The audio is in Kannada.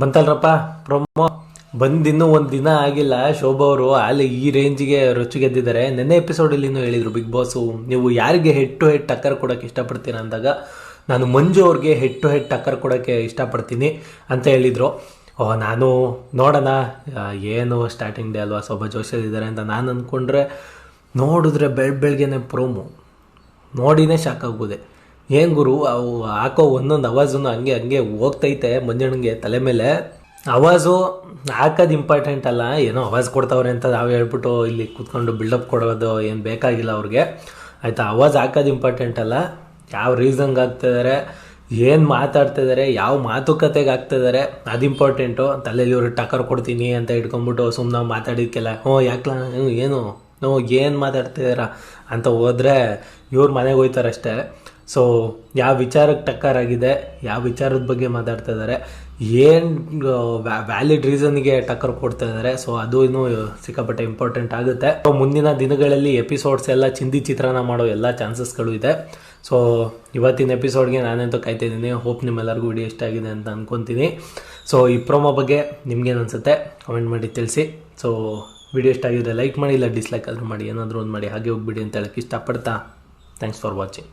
ಬಂತಲ್ರಪ್ಪ ಪ್ರೊಮೋ. ಬಂದಿನ್ನೂ ಒಂದು ದಿನ ಆಗಿಲ್ಲ. ಶೋಭಾ ಅವರು ಅಲ್ಲಿ ಈ ರೇಂಜಿಗೆ ರೊಚ್ಚು ಗೆದ್ದಿದ್ದಾರೆ. ನೆನ್ನೆ ಎಪಿಸೋಡಲ್ಲಿ ಹೇಳಿದರು ಬಿಗ್ ಬಾಸು, ನೀವು ಯಾರಿಗೆ ಹೆಡ್ ಟು ಹೆಡ್ ಟಕ್ಕರ್ ಕೊಡೋಕ್ಕೆ ಇಷ್ಟಪಡ್ತೀರಾ ಅಂದಾಗ ನಾನು ಮಂಜು ಅವ್ರಿಗೆ ಹೆಡ್ ಟು ಹೆಡ್ ಟಕ್ಕರ್ ಕೊಡೋಕ್ಕೆ ಇಷ್ಟಪಡ್ತೀನಿ ಅಂತ ಹೇಳಿದರು. ನಾನು ನೋಡೋಣ, ಏನು ಸ್ಟಾರ್ಟಿಂಗ್ ಡೇ ಅಲ್ವಾ, ಶೋಭಾ ಜೋಶಿಯಲ್ಲಿದ್ದಾರೆ ಅಂತ ನಾನು ಅಂದ್ಕೊಂಡ್ರೆ ನೋಡಿದ್ರೆ ಬೆಳಗ್ಗೆನೆ ಪ್ರೋಮೋ ನೋಡಿನೇ ಶಾಕ್ ಆಗ್ಬೋದೆ. ಏನು ಗುರು, ಅವು ಹಾಕೋ ಒಂದೊಂದು ಅವಾಜು ಹಂಗೆ ಹೋಗ್ತೈತೆ ಮಂಜಣ್ಣಗೆ ತಲೆ ಮೇಲೆ. ಅವಾಜು ಹಾಕೋದು ಇಂಪಾರ್ಟೆಂಟ್ ಅಲ್ಲ, ಏನೋ ಅವಾಜ್ ಕೊಡ್ತಾವ್ರೆ ಅಂತ ನಾವು ಹೇಳ್ಬಿಟ್ಟು ಇಲ್ಲಿ ಕೂತ್ಕೊಂಡು ಬಿಲ್ಡಪ್ ಕೊಡೋದು ಏನು ಬೇಕಾಗಿಲ್ಲ ಅವ್ರಿಗೆ, ಆಯಿತಾ. ಅವಾಜ್ ಹಾಕೋದು ಇಂಪಾರ್ಟೆಂಟ್ ಅಲ್ಲ, ಯಾವ ರೀಸನ್ಗೆ ಆಗ್ತಿದ್ದಾರೆ, ಏನು ಮಾತಾಡ್ತಿದ್ದಾರೆ, ಯಾವ ಮಾತುಕತೆಗೆ ಆಗ್ತಿದ್ದಾರೆ ಅದು ಇಂಪಾರ್ಟೆಂಟು. ತಲೆಯಲ್ಲಿ ಇವರು ಟಕ್ಕರ್ ಕೊಡ್ತೀನಿ ಅಂತ ಇಟ್ಕೊಂಡ್ಬಿಟ್ಟು ಸುಮ್ಮನೆ ಮಾತಾಡಿದ್ಕೆಲ್ಲ ಯಾಕಲ ಏನು ಮಾತಾಡ್ತಿದಾರ ಅಂತ ಹೋದರೆ ಇವ್ರು ಮನೆಗೆ ಹೋಯ್ತಾರಷ್ಟೇ. ಸೊ ಯಾವ ವಿಚಾರಕ್ಕೆ ಟಕ್ಕರ್ ಆಗಿದೆ, ಯಾವ ವಿಚಾರದ ಬಗ್ಗೆ ಮಾತಾಡ್ತಾ ಇದ್ದಾರೆ, ಏನು ವ್ಯಾಲಿಡ್ ರೀಸನ್ಗೆ ಟಕ್ಕರ್ ಕೊಡ್ತಾ ಇದ್ದಾರೆ, ಸೊ ಅದು ಇನ್ನೂ ಸಿಕ್ಕಾಪಟ್ಟೆ ಇಂಪಾರ್ಟೆಂಟ್ ಆಗುತ್ತೆ. ಸೊ ಮುಂದಿನ ದಿನಗಳಲ್ಲಿ ಎಪಿಸೋಡ್ಸ್ ಎಲ್ಲ ಚಿಂದಿ ಚಿತ್ರಾನ್ನ ಮಾಡೋ ಎಲ್ಲ ಚಾನ್ಸಸ್ಗಳು ಇದೆ. ಸೊ ಇವತ್ತಿನ ಎಪಿಸೋಡ್ಗೆ ನಾನಂತೂ ಕಾಯ್ತಾ ಇದ್ದೀನಿ. ಹೋಪ್ ನಿಮ್ಮೆಲ್ಲರಿಗೂ ವಿಡಿಯೋ ಇಷ್ಟ ಆಗಿದೆ ಅಂತ ಅಂದ್ಕೊತೀನಿ. ಸೊ ಈ ಪ್ರೋಮೋ ಬಗ್ಗೆ ನಿಮ್ಗೇನು ಅನಿಸುತ್ತೆ ಕಮೆಂಟ್ ಮಾಡಿ ತಿಳಿಸಿ. ಸೊ ವಿಡಿಯೋ ಇಷ್ಟ ಆಗಿದ್ರೆ ಲೈಕ್ ಮಾಡಿ, ಇಲ್ಲ ಡಿಸ್ಲೈಕ್ ಆದರೂ ಮಾಡಿ, ಏನಾದರೂ ಒಂದು ಮಾಡಿ ಹಾಗೆ ಹೋಗ್ಬಿಡಿ ಅಂತ ಹೇಳಕ್ಕೆ ಇಷ್ಟಪಡ್ತಾ ಥ್ಯಾಂಕ್ಸ್ ಫಾರ್ ವಾಚಿಂಗ್.